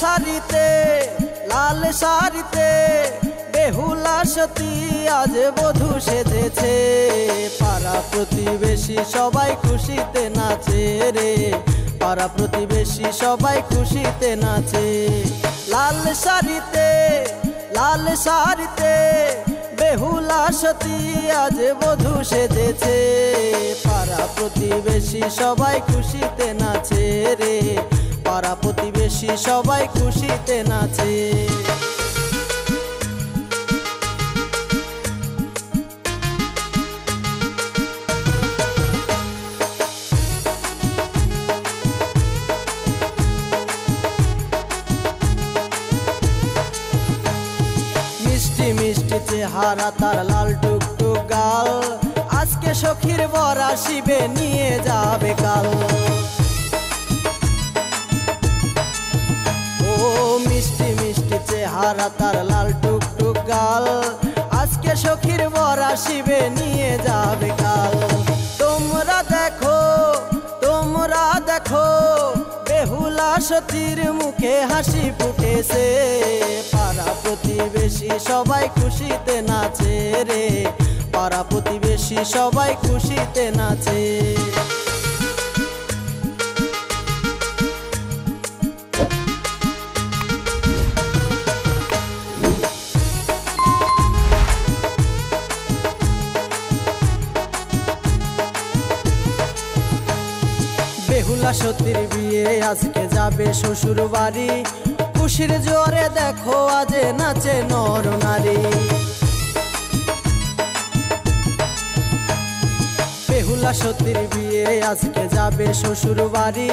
শাড়িতে লাল শাড়িতে বেহুলা সতী আজ বধূ সেজেছে। পাড়া প্রতিবেশী সবাই খুশিতে নাচে রে, পাড়া প্রতিবেশী সবাই খুশিতে নাচে। লাল শাড়িতে লাল শাড়িতে বেহুলা সতী আজ বধূ সেজেছে। পাড়া প্রতিবেশী সবাই খুশিতে নাচে রে, পাড়া প্রতিবেশী সবাই খুশিতে নাচে। মিষ্টি মিষ্টি চেহারা তার লাল টুকটুক গাল, আজকে সখীর বর আসিবে নিয়ে যাবে কাল। ও মিষ্টি মিষ্টি চেহারা তার লাল টুকটুক গাল, আজকে সখীর বর আসিবে নিয়ে যাবে কাল। তোমরা দেখো তোমরা দেখো বেহুলা সতীর মুখে হাসি ফুটেছে। পাড়া প্রতিবেশী সবাই খুশিতে নাচে রে, পাড়া প্রতিবেশী সবাই খুশিতে নাচে। বেহুলা সতীর বিয়ে আজকে যাবে শ্বশুর বাড়ি, খুশির জোরে দেখো আজ নাচে নর নারী। বেহুলা সতীর বিয়ে আজকে যাবে শ্বশুর বাড়ি,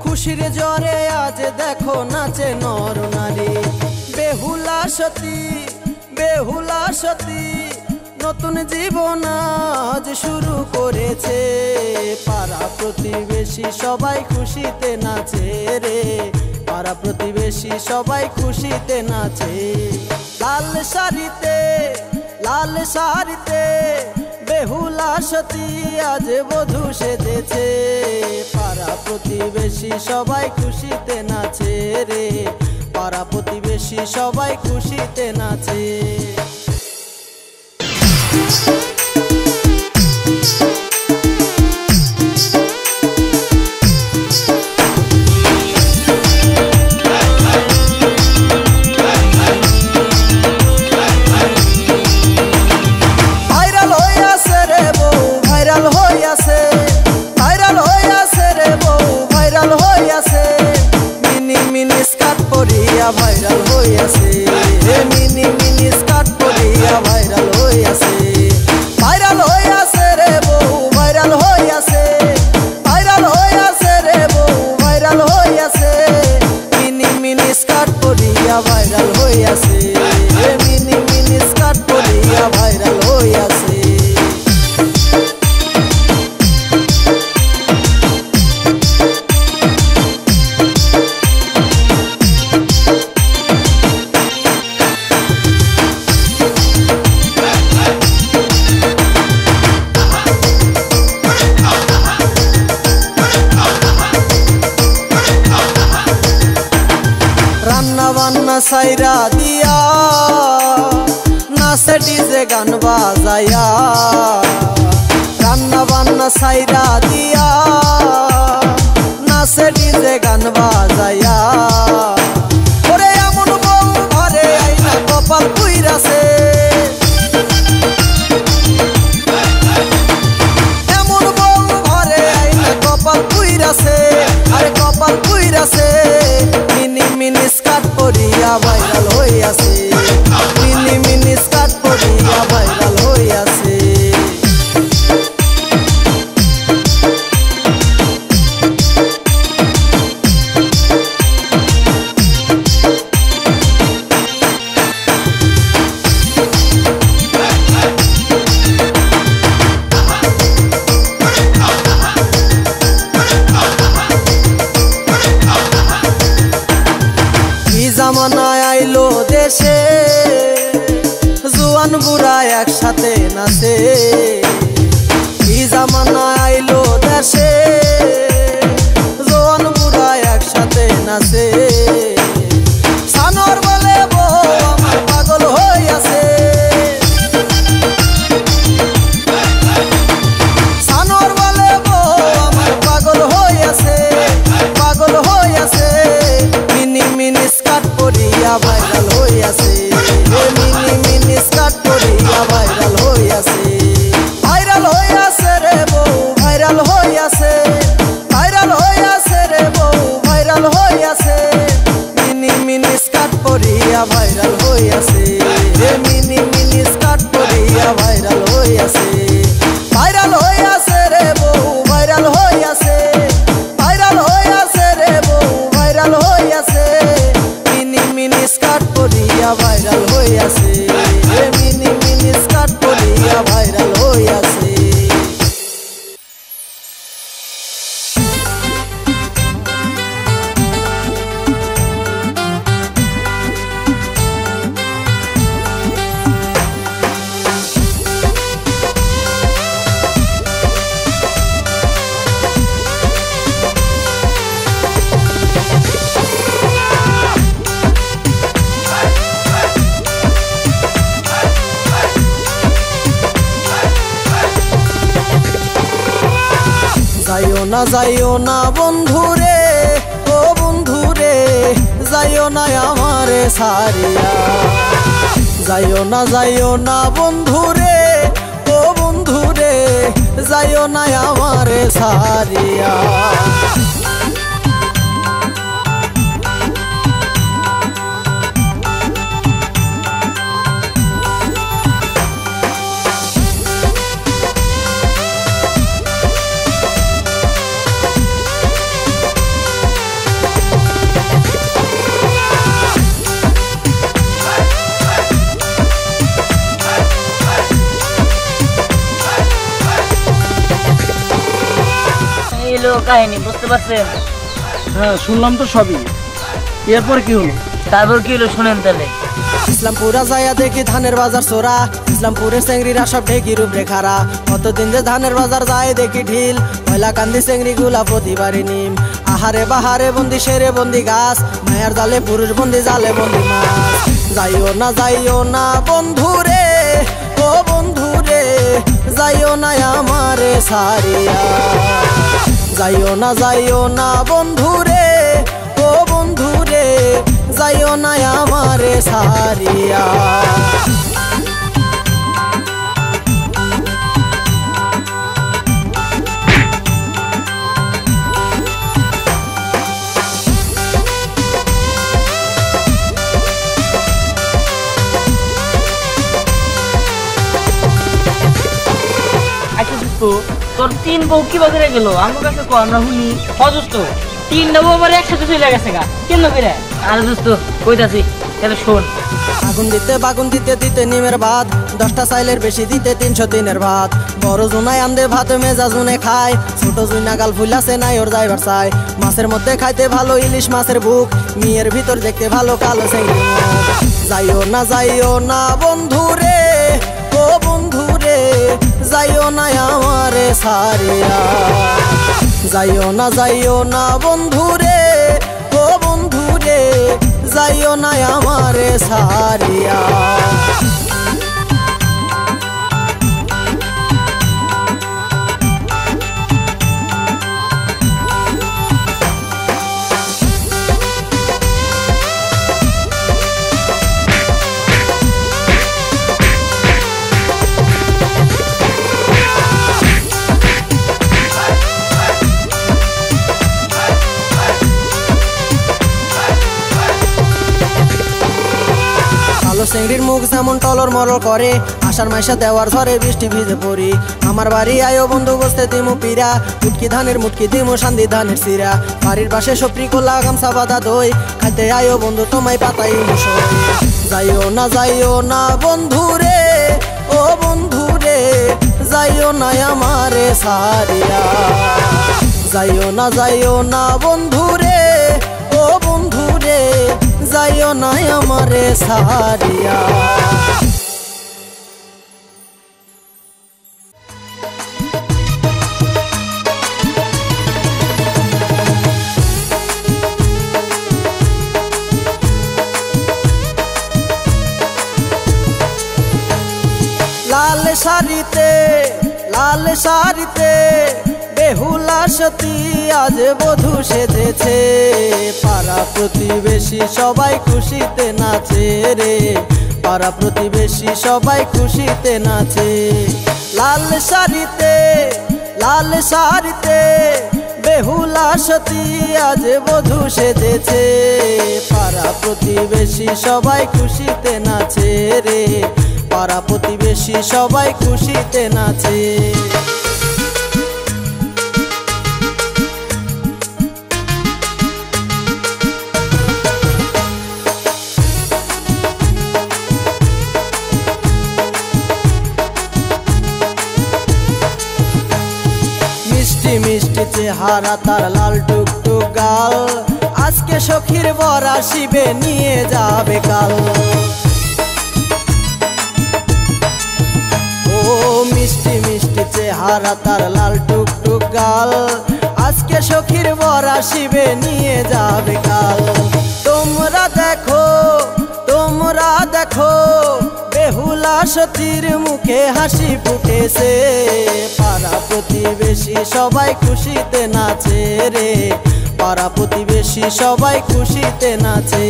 খুশির জোরে আজ দেখো নাচে নর নারী। বেহুলা সতী বেহুলা সতী নতুন জীবন আজ শুরু করেছে। পাড়া প্রতিবেশী সবাই খুশিতে নাচে রে, পাড়া প্রতিবেশী সবাই খুশিতে নাচে। লাল শাড়িতে লাল শাড়িতে বেহুলা সতী আজ বধূ সেজেছে। পাড়া প্রতিবেশী সবাই খুশিতে নাচে রে, পাড়া প্রতিবেশী সবাই খুশিতে নাচে। ভাইরাল হইয়াছে মিনি মিনি স্কার্ট পরিয়া ভাইরাল হইয়াছে। ভাইরাল হইয়াছে রে বউ ভাইরাল হইয়াছে, ভাইরাল হইয়াছে রে বউ ভাইরাল হইয়াছে। মিনি মিনি স্কার্ট পরিয়া ভাইরাল হইয়াছে, মিনি মিনি স্কার্ট পরিয়া ভাইরাল হইয়াছে। রান্না সাইরা দিয়া নাচে ডিজে গান বাজায়া, রান্না বান্না সাইরা দিয়া নাচে ডিজে গান বাজায়া। ওরে এমন বউ ঘরে আইনা কপাল পুইরাছে, এমন বউ ঘরে আইনা কপাল পুইরাছে, আরে কপাল পুইরাছে। মিনি মিনি স্কার্ট পরিয়া ভাইরাল হইয়াছে, মিনি মিনি স্কার্ট পরিয়া ভাইরাল হইয়াছে। জামানায় আইলো দেশে জোয়ান বুড়া একসাথে নাচে। এই জামানায় আইলো দেশে জোয়ান বুড়া একসাথে নাচে। যাইও না বন্ধুরে, ও বন্ধুরে যাইও না আমারে সারিয়া। যাইও না বন্ধুরে, ও বন্ধুরে যাইও না আমারে সারিয়া। কাহিনী বুঝতে পারছেন? হ্যাঁ শুনলাম তো সবই। এরপর কি হলো? তারপর কি হলো শুনেন তাহলে। ইসলামপুরা যাইয়া দেখি ধানের বাজার চোরা, ইসলামপুরের চেংড়িরা সব ঢেকি রূপ রেখারা। কতদিন যে ধানের বাজার যায় দেখি ঢিল, পয়লা কান্দি চেংড়ি গুলা প্রতিবারে নিম। আহারে বাহারে বন্দি সেরে বন্দি গাছ, মায়ার জালে পুরুষ বন্দি জালে বন্দি মাছ। যাইও না বন্ধুরে, ও বন্ধুরে যাইও না আমারে সারিয়া। যাইও না বন্ধুরে, ও বন্ধুরে যাইও না আমারে সারিয়া। তোর 3 বউ কি বাজারে গেল? আমার কাছে কো আমরা শুনি। অদোস্ত 3টা বউ আমার একসাথে চলে গেছে গা, কেন করে? আরে দোস্ত কইতাছি তাহলে শোন। বাগুন দিতে নিমের ভাত, 10টা চাইলের বেশি দিতে 300 দিনের ভাত। বড় জুনাই আন্দে ভাত মেজা জুনে খায়, ছোট জুইনা গাল ফুলাছে নাই ওর যাইবার চাই। মাছের মধ্যে খাইতে ভালো ইলিশ মাছের বুক, মিয়ের ভিতর দেখতে ভালো কালো চেংড়ি মুখ। যাইও না বন্ধুরে, ও বন্ধুরে যাইও না আমারে সারিয়া। যাইও না বন্ধুরে, ও বন্ধুরে যাইও না আমারে সারিয়া। চেংড়ির মুখ যেমন টলর মরর করে, আষাঢ় মাসে দেওয়ার ঝরে বৃষ্টি ভিজে পড়ি। আমার বাড়ি আয়ো বন্ধু বসতে দিমু পিরা, মুটকি ধানের মুটকি দিমু শান্তি ধানের সিরা। বাড়ির পাশে সপ্রি কোলা গামছা বাঁধা দই, খাইতে আয়ো বন্ধু তোমায় পাতাই মুসই। যাইও না বন্ধুরে, ও বন্ধুরে যাইও না আমারে সারিয়া। যাইও না বন্ধুরে, ও বন্ধুরে যাইও না আমারে সারিয়া। লাল শাড়িতে বেহুলা সতী আজ বধূ সেজেছে। পাড়া প্রতিবেশী সবাই খুশিতে নাচে রে, পাড়া প্রতিবেশী সবাই খুশিতে নাচে। লাল শাড়িতে বেহুলা সতী আজ বধূ সেজেছে। পাড়া প্রতিবেশী সবাই খুশিতে নাচে রে, পাড়া প্রতিবেশী সবাই খুশিতে নাচে। মিষ্টি চেহারা তার লাল টুকটুক গাল, আজকে সখীর বর আসিবে নিয়ে যাবে কাল। ও মিষ্টি চেহারা তার লাল টুকটুক গাল, আজকে সখীর বর আসিবে নিয়ে যাবে কাল। তোমরা দেখো বেহুলা বেহুলা সতীর মুখে হাসি ফুটেছে, পাড়া প্রতিবেশী সবাই খুশিতে নাচে রে, পাড়া প্রতিবেশী সবাই খুশিতে নাচে।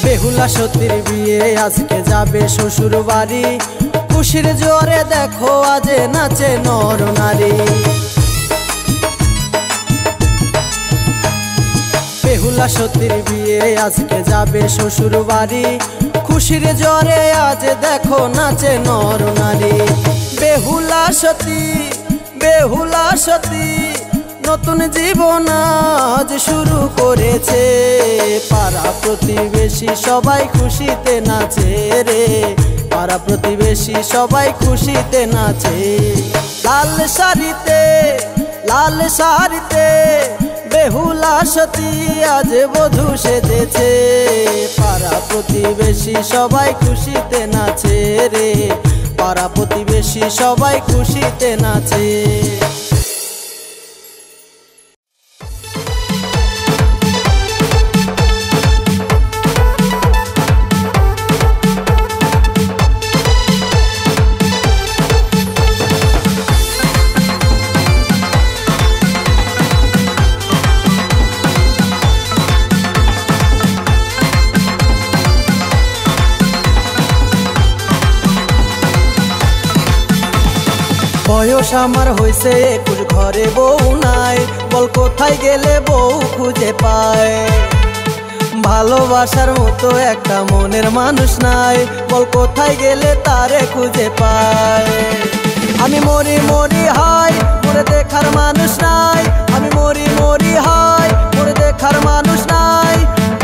বেহুলা সতীর বিয়ে আজকে যাবে শ্বশুর বাড়ি, খুশির জোরে দেখো আজে নাচে নর নারী। বেহুলা সতীর বিয়ে আজকে যাবে শ্বশুর বাড়ি, খুশির জোরে আজ দেখো নাচে নর নারী। বেহুলা সতী, বেহুলা সতী নতুন জীবন আজ শুরু করেছে, পাড়া প্রতিবেশী সবাই খুশিতে নাচে রে, পাড়া প্রতিবেশী সবাই খুশিতে নাচে। লাল শাড়িতে, লাল শাড়িতে বেহুলা সতী আজ বধূ সেজেছে, পাড়া প্রতিবেশী সবাই খুশিতে নাচে রে, পাড়া প্রতিবেশী সবাই খুশিতে নাচে। বয়স আমার হইছে 21, ঘরে বউ নাই, বল কোথায় গেলে বউ খুঁজে পায়। ভালোবাসার মতো একটা মনের মানুষ নাই, বল কোথায় গেলে তারে খুঁজে পায়। আমি মরি মরি হাই, মোরে দেখার মানুষ নাই, আমি মরি মরি হাই, মোরে দেখার মানুষ নাই,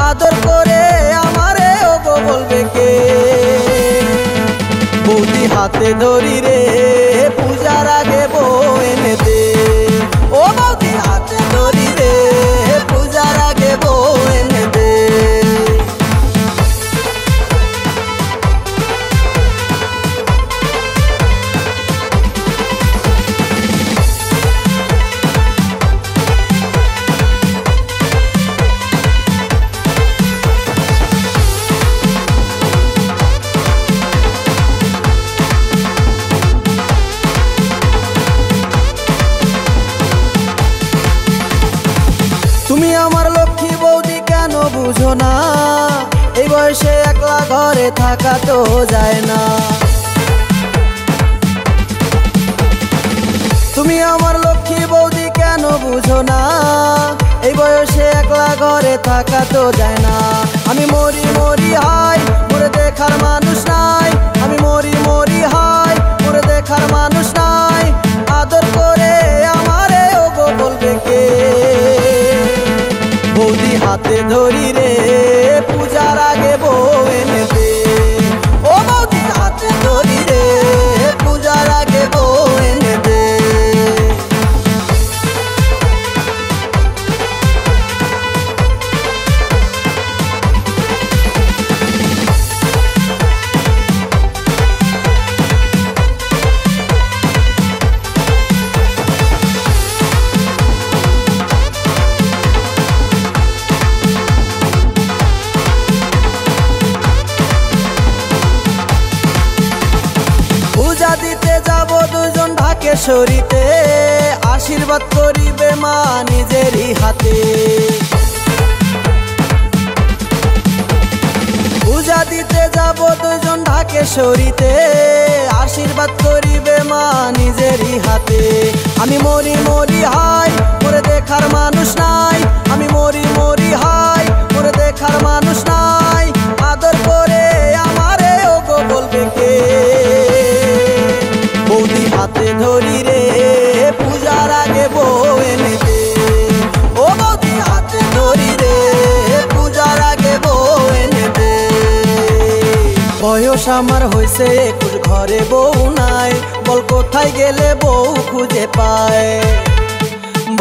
আদর করে আমারে ওগো বলবে কে। বৌদি হাতে ধরি রে, পূজার আগে বউ এনে দে, ও বৌদি হাতে ধরি রে, পূজার আগে বউ এনে দে। তুমি আমার লক্ষ্মী বৌদি কেন বুঝো না, এই বয়সে একলা ঘরে থাকা তো যায় না। তুমি আমার লক্ষ্মী বৌদি কেন বুঝো না, এই বয়সে একলা ঘরে থাকা তো যায় না। আমি মরি মরি হাই, মোরে দেখার মানুষ নাই, আমি মরি মরি হাই, মোরে দেখার মানুষ নাই, আদর করে আমারে ওগো বলবে কে। বৌদি হাতে ধরি রে, পূজার আগে বউ এনে দে, ও বৌদি হাতে ধরি রে, পূজার আগে বউ এনে দে। পূজা দিতে যাব দুজন ঢাকেশ্বরীতে, আশীর্বাদ করিবে মা নিজেরই হাতে। পূজা দিতে যাব দুজন ঢাকেশ্বরীতে, আশীর্বাদ করিবে মা নিজেরই হাতে। আমি মরি মরি হাই, মোরে দেখার মানুষ নাই, আমি মরি মরি হাই, মোরে দেখার মানুষ নাই, আদর করে আমারে ওগো বলবে কে। বৌদি হাতে ধরি রে, পূজার আগে বউ এনে দে, ও বৌদি হাতে ধরি রে, পূজার আগে বউ এনে দে। বয়স আমার হইছে 21, ঘরে বউ নাই, বল কোথায় গেলে বউ খুঁজে পায়।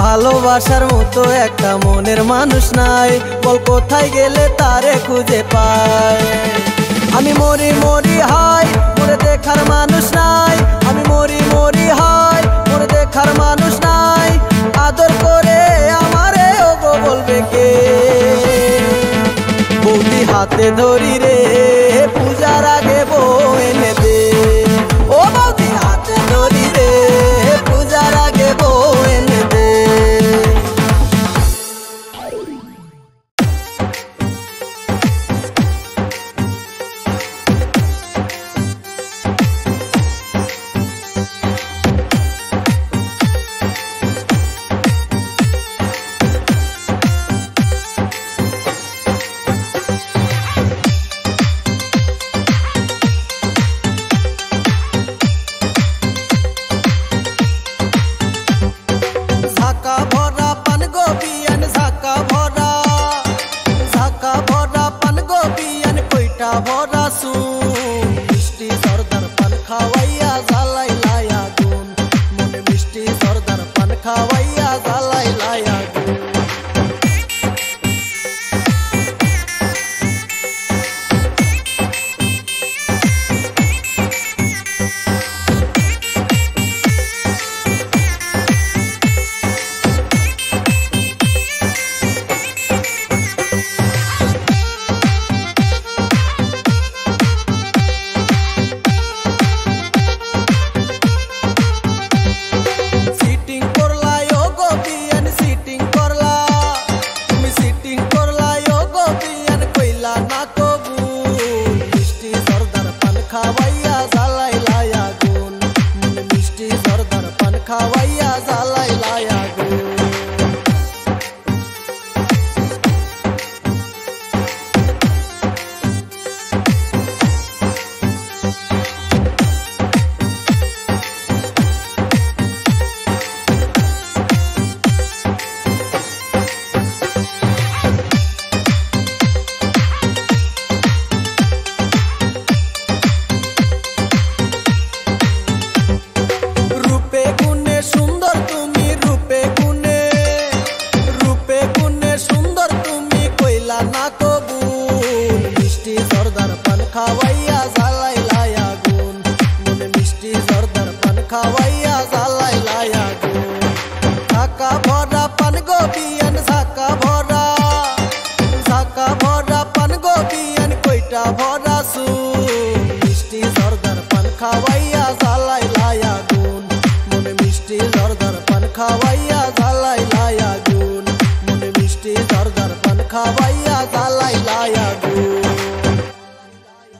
ভালোবাসার মতো একটা মনের মানুষ নাই, বল কোথায় গেলে তারে খুঁজে পায়। আমি মরি মরি হাই মোরে দেখার মানুষ নাই, আমি মরি মরি হাই মোরে দেখার মানুষ নাই, আদর করে আমারে ওগো বলবে কে? বৌদি হাতে ধরি রে পূজার আগে বউ এনে দে, ও বৌদি হাতে ধরি রে পূজার আগে বউ এনে দে। ঝাঁকা ভরা পান গোবিয়ান ঝাঁকা ভরা, ঝাঁকা ভরা পান গোবিয়ান কইটা ভরা সুন, মিষ্টি সর্দার পান খাওয়াইয়া জ্বালাই লায়া গুন, মনে মিষ্টি সর্দার পান খাওয়াইয়া জ্বালাই লায়া গুন। সিটিং করলা ও গোবিয়ান সিটিং করলা, তুমি সিটিং করলা ও গোবিয়ান কইলা না কবুল, মিষ্টি সর্দার পান খাওয়াইয়া জ্বালাই লায়া গুন, মনে মিষ্টি সর্দার পান খাওয়াইয়া জ্বালাই লায়া গুন। রূপে গুণে সুন্দর তুমি রূপে গুণে, রূপে গুণে সুন্দর তুমি কইলা না কবুল, মিষ্টি সর্দার পান খাওয়াইয়া জ্বালাই লায়া গুন, মনে মিষ্টি সর্দার পান খাওয়াইয়া জ্বালাই লায়া গুন। ঝাঁকা ভরা পান গোবিয়ান ঝাঁকা ভরা, ঝাঁকা ভরা পান গোবিয়ান কইটা ভরা সুন, মিষ্টি সর্দার পান খাওয়াইয়া জ্বালাই লায়া গুন, মনে মিষ্টি সর্দার পান খাওয়াইয়া